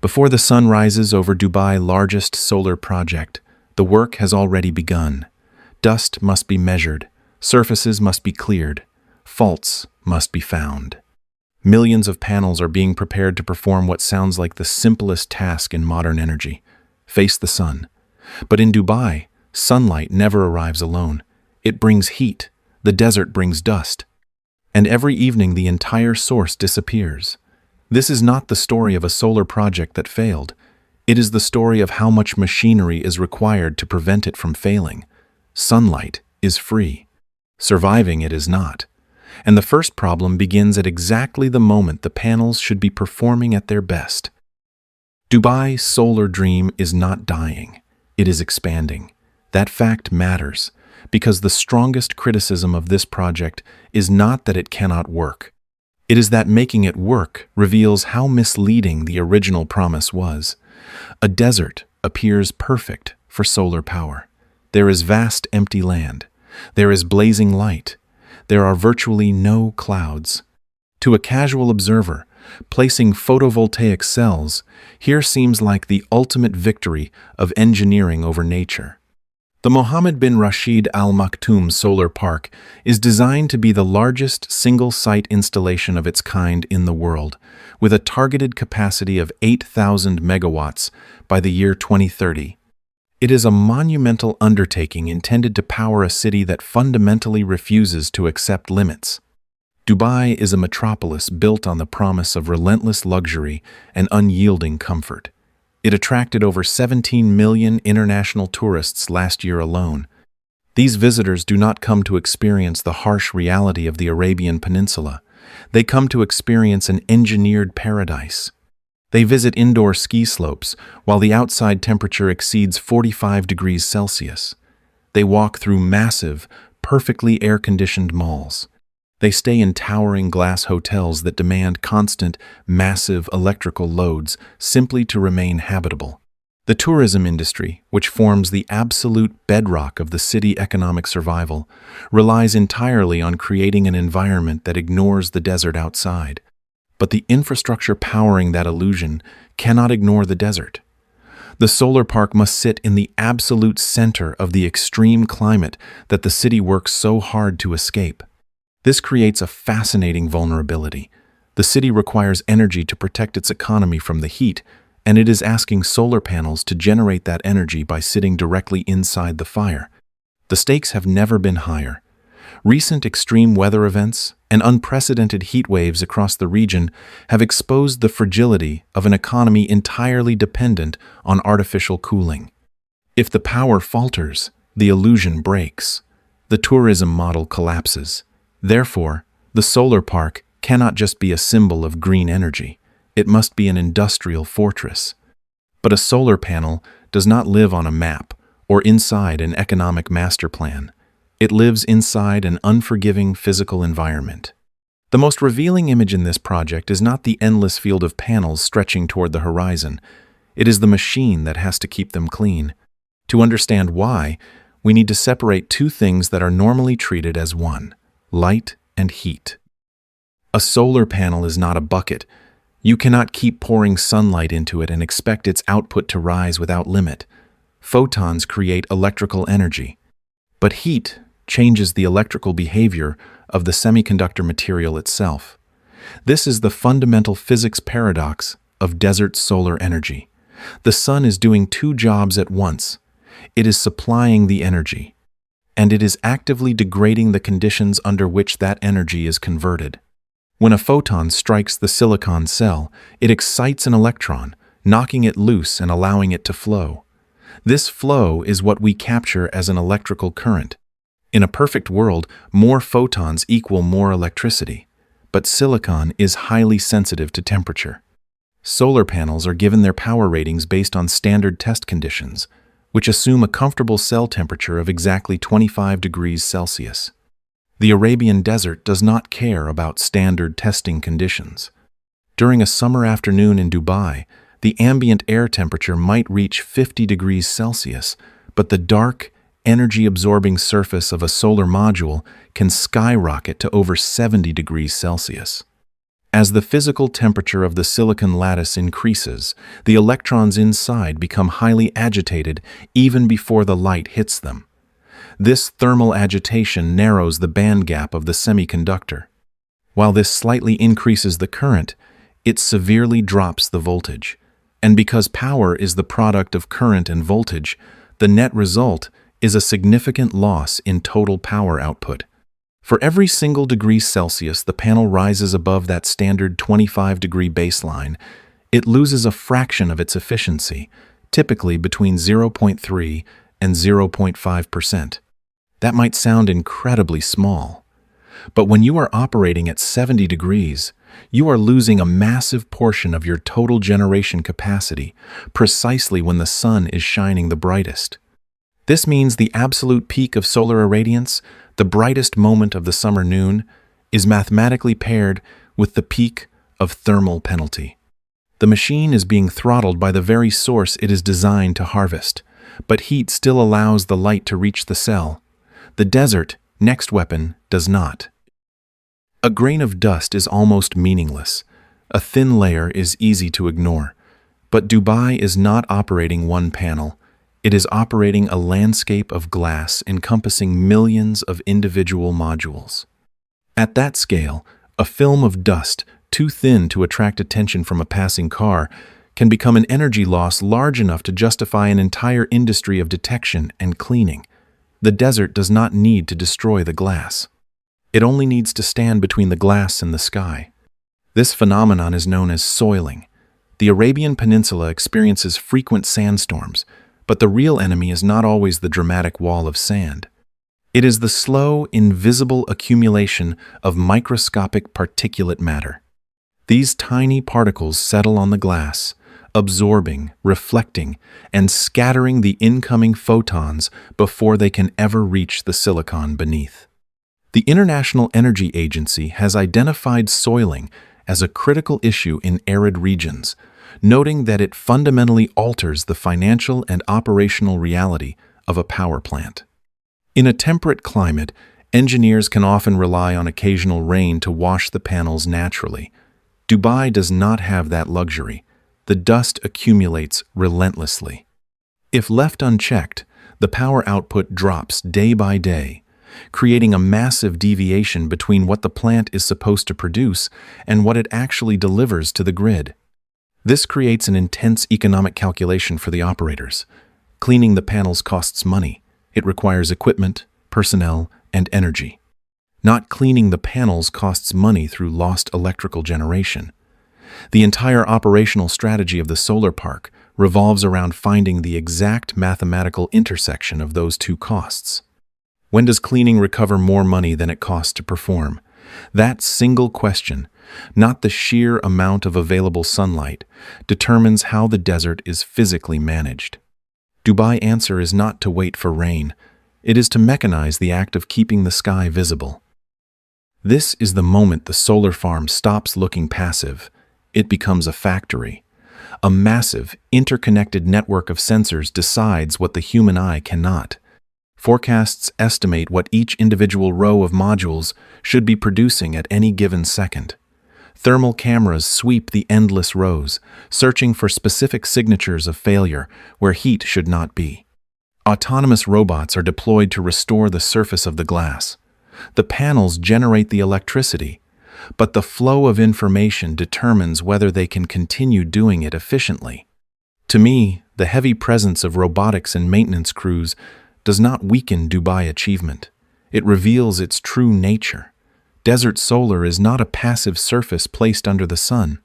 Before the sun rises over Dubai's largest solar project, the work has already begun. Dust must be measured, surfaces must be cleared, faults must be found. Millions of panels are being prepared to perform what sounds like the simplest task in modern energy: face the sun. But in Dubai, sunlight never arrives alone. It brings heat, the desert brings dust, and every evening the entire source disappears. This is not the story of a solar project that failed. It is the story of how much machinery is required to prevent it from failing. Sunlight is free. Surviving it is not. And the first problem begins at exactly the moment the panels should be performing at their best. Dubai's solar dream is not dying. It is expanding. That fact matters, because the strongest criticism of this project is not that it cannot work. It is that making it work reveals how misleading the original promise was. A desert appears perfect for solar power. There is vast empty land. There is blazing light. There are virtually no clouds. To a casual observer, placing photovoltaic cells here seems like the ultimate victory of engineering over nature. The Mohammed bin Rashid Al Maktoum Solar Park is designed to be the largest single-site installation of its kind in the world, with a targeted capacity of 8,000 megawatts by the year 2030. It is a monumental undertaking intended to power a city that fundamentally refuses to accept limits. Dubai is a metropolis built on the promise of relentless luxury and unyielding comfort. It attracted over 17 million international tourists last year alone. These visitors do not come to experience the harsh reality of the Arabian Peninsula. They come to experience an engineered paradise. They visit indoor ski slopes while the outside temperature exceeds 45 degrees Celsius. They walk through massive, perfectly air-conditioned malls. They stay in towering glass hotels that demand constant, massive electrical loads simply to remain habitable. The tourism industry, which forms the absolute bedrock of the city economic survival, relies entirely on creating an environment that ignores the desert outside. But the infrastructure powering that illusion cannot ignore the desert. The solar park must sit in the absolute center of the extreme climate that the city works so hard to escape. This creates a fascinating vulnerability. The city requires energy to protect its economy from the heat, and it is asking solar panels to generate that energy by sitting directly inside the fire. The stakes have never been higher. Recent extreme weather events and unprecedented heat waves across the region have exposed the fragility of an economy entirely dependent on artificial cooling. If the power falters, the illusion breaks. The tourism model collapses. Therefore, the solar park cannot just be a symbol of green energy. It must be an industrial fortress. But a solar panel does not live on a map or inside an economic master plan. It lives inside an unforgiving physical environment. The most revealing image in this project is not the endless field of panels stretching toward the horizon. It is the machine that has to keep them clean. To understand why, we need to separate two things that are normally treated as one: light and heat. A solar panel is not a bucket. You cannot keep pouring sunlight into it and expect its output to rise without limit. Photons create electrical energy. But heat changes the electrical behavior of the semiconductor material itself. This is the fundamental physics paradox of desert solar energy. The sun is doing two jobs at once. It is supplying the energy, and it is actively degrading the conditions under which that energy is converted. When a photon strikes the silicon cell, it excites an electron, knocking it loose and allowing it to flow. This flow is what we capture as an electrical current. In a perfect world, more photons equal more electricity, but silicon is highly sensitive to temperature. Solar panels are given their power ratings based on standard test conditions, which assume a comfortable cell temperature of exactly 25 degrees Celsius. The Arabian desert does not care about standard testing conditions. During a summer afternoon in Dubai, the ambient air temperature might reach 50 degrees Celsius, but the dark, energy-absorbing surface of a solar module can skyrocket to over 70 degrees Celsius. As the physical temperature of the silicon lattice increases, the electrons inside become highly agitated even before the light hits them. This thermal agitation narrows the band gap of the semiconductor. While this slightly increases the current, it severely drops the voltage. And because power is the product of current and voltage, the net result is a significant loss in total power output. For every single degree Celsius the panel rises above that standard 25-degree baseline, it loses a fraction of its efficiency, typically between 0.3 and 0.5%. That might sound incredibly small, but when you are operating at 70 degrees, you are losing a massive portion of your total generation capacity precisely when the sun is shining the brightest. This means the absolute peak of solar irradiance, the brightest moment of the summer noon, is mathematically paired with the peak of thermal penalty. The machine is being throttled by the very source it is designed to harvest, but heat still allows the light to reach the cell. The desert, next weapon, does not. A grain of dust is almost meaningless. A thin layer is easy to ignore. But Dubai is not operating one panel. It is operating a landscape of glass encompassing millions of individual modules. At that scale, a film of dust, too thin to attract attention from a passing car, can become an energy loss large enough to justify an entire industry of detection and cleaning. The desert does not need to destroy the glass. It only needs to stand between the glass and the sky. This phenomenon is known as soiling. The Arabian Peninsula experiences frequent sandstorms, but the real enemy is not always the dramatic wall of sand. It is the slow, invisible accumulation of microscopic particulate matter. These tiny particles settle on the glass, absorbing, reflecting, and scattering the incoming photons before they can ever reach the silicon beneath. The International Energy Agency has identified soiling as a critical issue in arid regions, noting that it fundamentally alters the financial and operational reality of a power plant. In a temperate climate, engineers can often rely on occasional rain to wash the panels naturally. Dubai does not have that luxury. The dust accumulates relentlessly. If left unchecked, the power output drops day by day, creating a massive deviation between what the plant is supposed to produce and what it actually delivers to the grid. This creates an intense economic calculation for the operators. Cleaning the panels costs money. It requires equipment, personnel, and energy. Not cleaning the panels costs money through lost electrical generation. The entire operational strategy of the solar park revolves around finding the exact mathematical intersection of those two costs. When does cleaning recover more money than it costs to perform? That single question, not the sheer amount of available sunlight, determines how the desert is physically managed. Dubai's answer is not to wait for rain. It is to mechanize the act of keeping the sky visible. This is the moment the solar farm stops looking passive. It becomes a factory. A massive, interconnected network of sensors decides what the human eye cannot. Forecasts estimate what each individual row of modules should be producing at any given second. Thermal cameras sweep the endless rows, searching for specific signatures of failure where heat should not be. Autonomous robots are deployed to restore the surface of the glass. The panels generate the electricity, but the flow of information determines whether they can continue doing it efficiently. To me, the heavy presence of robotics and maintenance crews does not weaken Dubai achievement. It reveals its true nature. Desert solar is not a passive surface placed under the sun.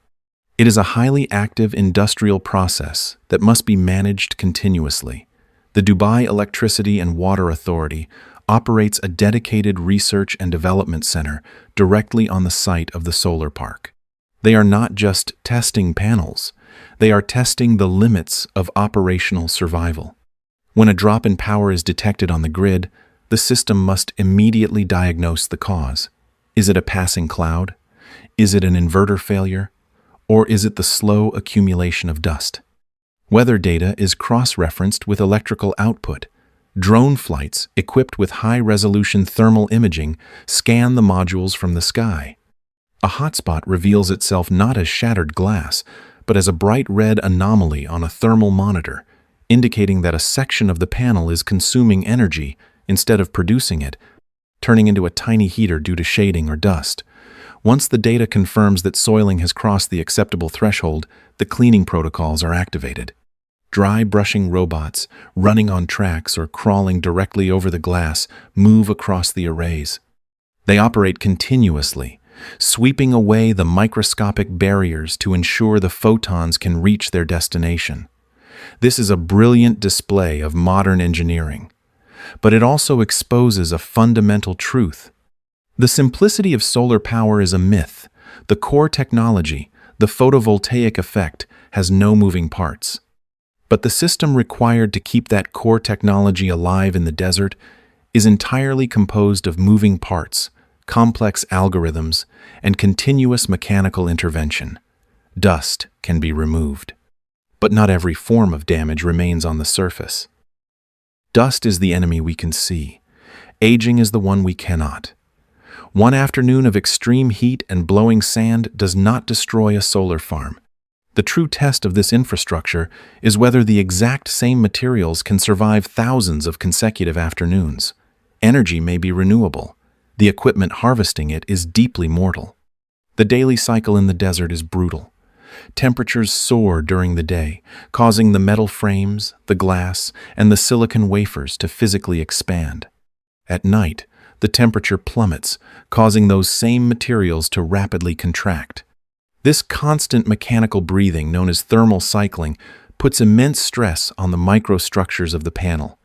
It is a highly active industrial process that must be managed continuously. The Dubai Electricity and Water Authority operates a dedicated research and development center directly on the site of the solar park. They are not just testing panels, they are testing the limits of operational survival. When a drop in power is detected on the grid, the system must immediately diagnose the cause. Is it a passing cloud? Is it an inverter failure? Or is it the slow accumulation of dust? Weather data is cross-referenced with electrical output. Drone flights equipped with high-resolution thermal imaging scan the modules from the sky. A hotspot reveals itself not as shattered glass, but as a bright red anomaly on a thermal monitor, indicating that a section of the panel is consuming energy instead of producing it, turning into a tiny heater due to shading or dust. Once the data confirms that soiling has crossed the acceptable threshold, the cleaning protocols are activated. Dry brushing robots, running on tracks or crawling directly over the glass, move across the arrays. They operate continuously, sweeping away the microscopic barriers to ensure the photons can reach their destination. This is a brilliant display of modern engineering, but it also exposes a fundamental truth. The simplicity of solar power is a myth. The core technology, the photovoltaic effect, has no moving parts. But the system required to keep that core technology alive in the desert is entirely composed of moving parts, complex algorithms, and continuous mechanical intervention. Dust can be removed, but not every form of damage remains on the surface. Dust is the enemy we can see. Aging is the one we cannot. One afternoon of extreme heat and blowing sand does not destroy a solar farm. The true test of this infrastructure is whether the exact same materials can survive thousands of consecutive afternoons. Energy may be renewable. The equipment harvesting it is deeply mortal. The daily cycle in the desert is brutal. Temperatures soar during the day, causing the metal frames, the glass, and the silicon wafers to physically expand. At night, the temperature plummets, causing those same materials to rapidly contract. This constant mechanical breathing, known as thermal cycling, puts immense stress on the microstructures of the panel.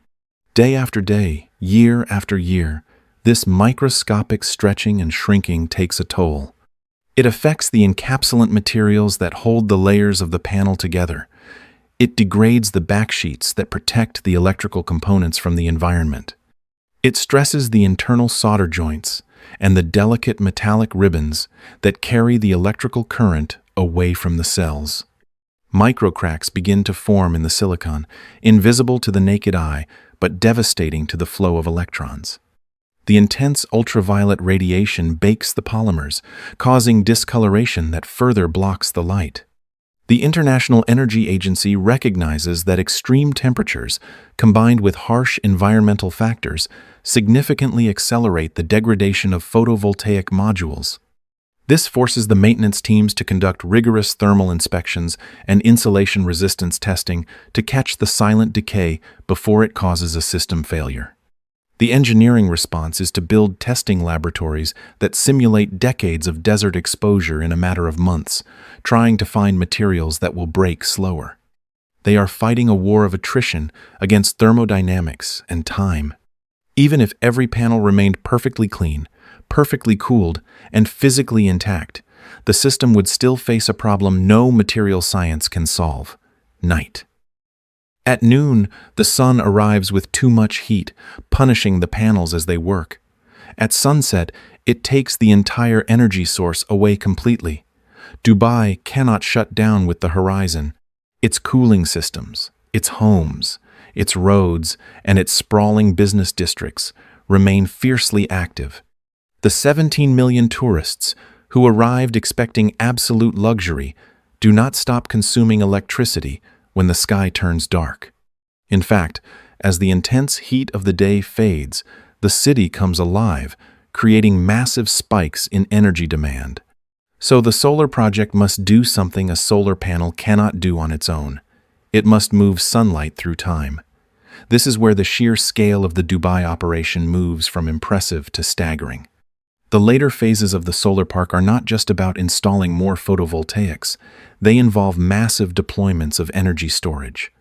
Day after day, year after year, this microscopic stretching and shrinking takes a toll. It affects the encapsulant materials that hold the layers of the panel together. It degrades the backsheets that protect the electrical components from the environment. It stresses the internal solder joints and the delicate metallic ribbons that carry the electrical current away from the cells. Microcracks begin to form in the silicon, invisible to the naked eye, but devastating to the flow of electrons. The intense ultraviolet radiation bakes the polymers, causing discoloration that further blocks the light. The International Energy Agency recognizes that extreme temperatures, combined with harsh environmental factors, significantly accelerate the degradation of photovoltaic modules. This forces the maintenance teams to conduct rigorous thermal inspections and insulation resistance testing to catch the silent decay before it causes a system failure. The engineering response is to build testing laboratories that simulate decades of desert exposure in a matter of months, trying to find materials that will break slower. They are fighting a war of attrition against thermodynamics and time. Even if every panel remained perfectly clean, perfectly cooled, and physically intact, the system would still face a problem no material science can solve: night. At noon, the sun arrives with too much heat, punishing the panels as they work. At sunset, it takes the entire energy source away completely. Dubai cannot shut down with the horizon. Its cooling systems, its homes, its roads, and its sprawling business districts remain fiercely active. The 17 million tourists who arrived expecting absolute luxury do not stop consuming electricity when the sky turns dark. In fact, as the intense heat of the day fades, the city comes alive, creating massive spikes in energy demand. So the solar project must do something a solar panel cannot do on its own. It must move sunlight through time. This is where the sheer scale of the Dubai operation moves from impressive to staggering. The later phases of the solar park are not just about installing more photovoltaics. They involve massive deployments of energy storage.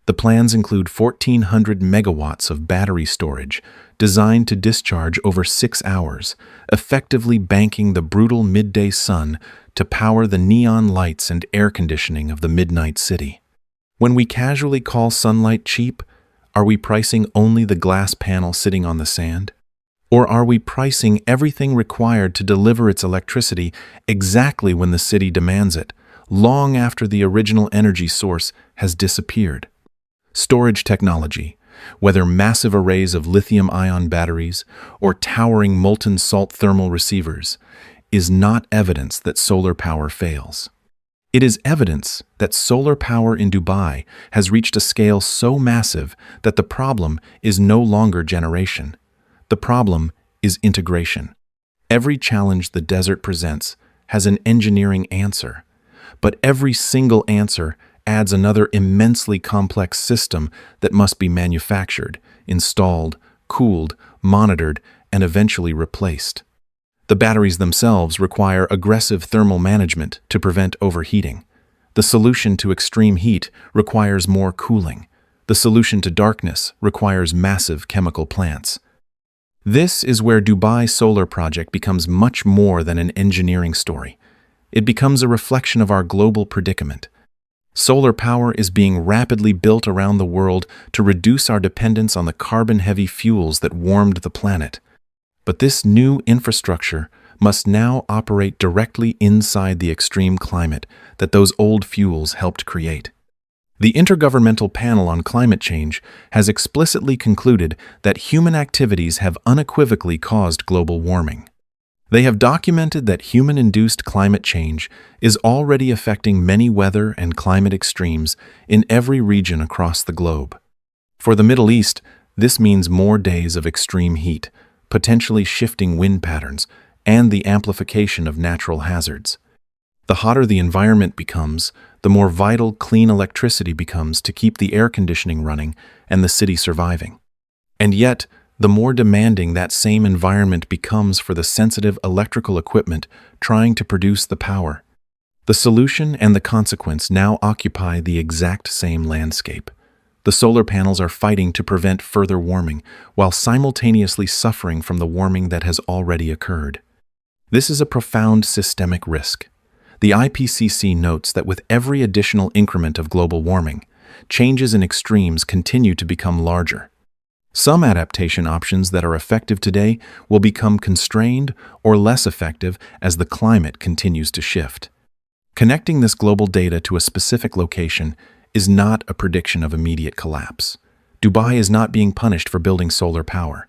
The plans include 1,400 megawatts of battery storage, designed to discharge over 6 hours, effectively banking the brutal midday sun to power the neon lights and air conditioning of the midnight city. When we casually call sunlight cheap, are we pricing only the glass panel sitting on the sand? Or are we pricing everything required to deliver its electricity exactly when the city demands it, long after the original energy source has disappeared? Storage technology, whether massive arrays of lithium-ion batteries or towering molten salt thermal receivers, is not evidence that solar power fails. It is evidence that solar power in Dubai has reached a scale so massive that the problem is no longer generation. The problem is integration. Every challenge the desert presents has an engineering answer, but every single answer adds another immensely complex system that must be manufactured, installed, cooled, monitored, and eventually replaced. The batteries themselves require aggressive thermal management to prevent overheating. The solution to extreme heat requires more cooling. The solution to darkness requires massive chemical plants. This is where Dubai Solar Project becomes much more than an engineering story. It becomes a reflection of our global predicament. Solar power is being rapidly built around the world to reduce our dependence on the carbon-heavy fuels that warmed the planet. But this new infrastructure must now operate directly inside the extreme climate that those old fuels helped create. The Intergovernmental Panel on Climate Change has explicitly concluded that human activities have unequivocally caused global warming. They have documented that human-induced climate change is already affecting many weather and climate extremes in every region across the globe. For the Middle East, this means more days of extreme heat, potentially shifting wind patterns, and the amplification of natural hazards. The hotter the environment becomes, the more vital clean electricity becomes to keep the air conditioning running and the city surviving. And yet, the more demanding that same environment becomes for the sensitive electrical equipment trying to produce the power. The solution and the consequence now occupy the exact same landscape. The solar panels are fighting to prevent further warming, while simultaneously suffering from the warming that has already occurred. This is a profound systemic risk. The IPCC notes that with every additional increment of global warming, changes in extremes continue to become larger. Some adaptation options that are effective today will become constrained or less effective as the climate continues to shift. Connecting this global data to a specific location is not a prediction of immediate collapse. Dubai is not being punished for building solar power.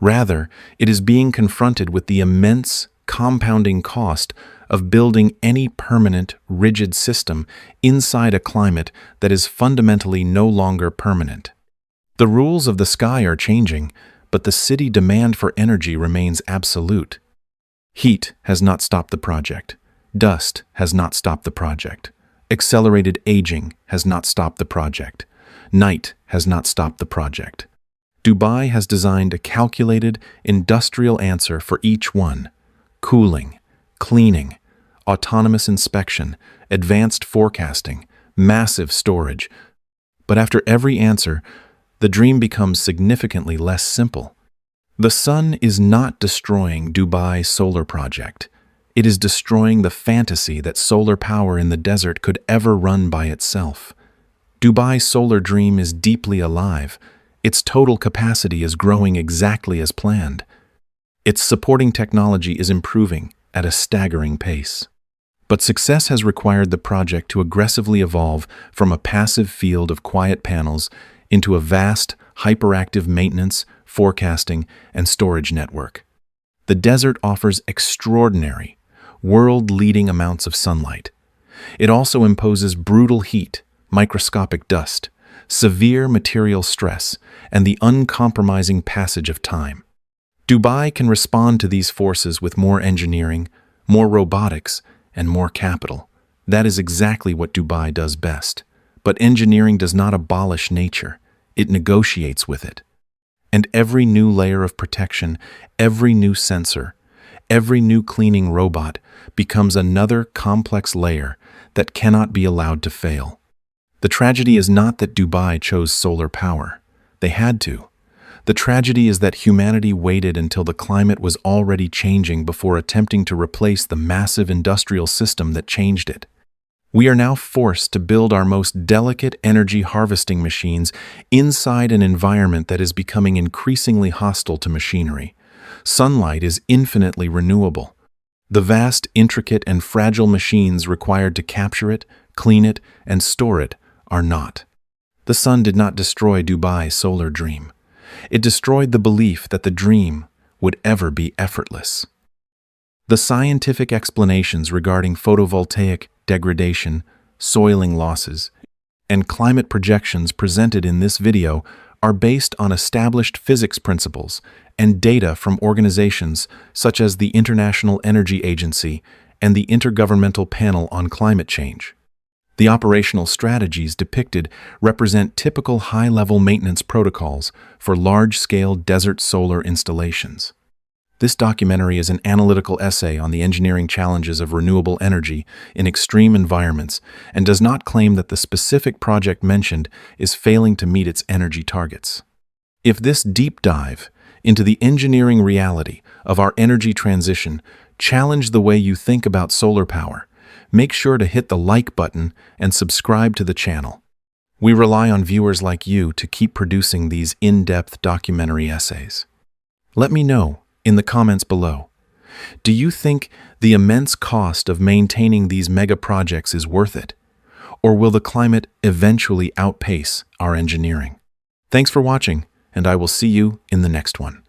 Rather, it is being confronted with the immense, compounding cost of building any permanent, rigid system inside a climate that is fundamentally no longer permanent. The rules of the sky are changing, but the city demand for energy remains absolute. Heat has not stopped the project. Dust has not stopped the project. Accelerated aging has not stopped the project. Night has not stopped the project. Dubai has designed a calculated, industrial answer for each one: cooling, cleaning, autonomous inspection, advanced forecasting, massive storage. But after every answer, the dream becomes significantly less simple. The sun is not destroying Dubai Solar Project. It is destroying the fantasy that solar power in the desert could ever run by itself. Dubai Solar Dream is deeply alive. Its total capacity is growing exactly as planned. Its supporting technology is improving at a staggering pace. But success has required the project to aggressively evolve from a passive field of quiet panels into a vast, hyperactive maintenance, forecasting, and storage network. The desert offers extraordinary, world-leading amounts of sunlight. It also imposes brutal heat, microscopic dust, severe material stress, and the uncompromising passage of time. Dubai can respond to these forces with more engineering, more robotics, and more capital. That is exactly what Dubai does best. But engineering does not abolish nature. It negotiates with it. And every new layer of protection, every new sensor, every new cleaning robot becomes another complex layer that cannot be allowed to fail. The tragedy is not that Dubai chose solar power. They had to. The tragedy is that humanity waited until the climate was already changing before attempting to replace the massive industrial system that changed it. We are now forced to build our most delicate energy harvesting machines inside an environment that is becoming increasingly hostile to machinery. Sunlight is infinitely renewable. The vast, intricate, and fragile machines required to capture it, clean it, and store it are not. The sun did not destroy Dubai's solar dream. It destroyed the belief that the dream would ever be effortless. The scientific explanations regarding photovoltaic degradation, soiling losses, and climate projections presented in this video are based on established physics principles and data from organizations such as the International Energy Agency and the Intergovernmental Panel on Climate Change. The operational strategies depicted represent typical high-level maintenance protocols for large-scale desert solar installations. This documentary is an analytical essay on the engineering challenges of renewable energy in extreme environments and does not claim that the specific project mentioned is failing to meet its energy targets. If this deep dive into the engineering reality of our energy transition challenged the way you think about solar power, make sure to hit the like button and subscribe to the channel. We rely on viewers like you to keep producing these in-depth documentary essays. Let me know in the comments below. Do you think the immense cost of maintaining these mega projects is worth it? Or will the climate eventually outpace our engineering? Thanks for watching, and I will see you in the next one.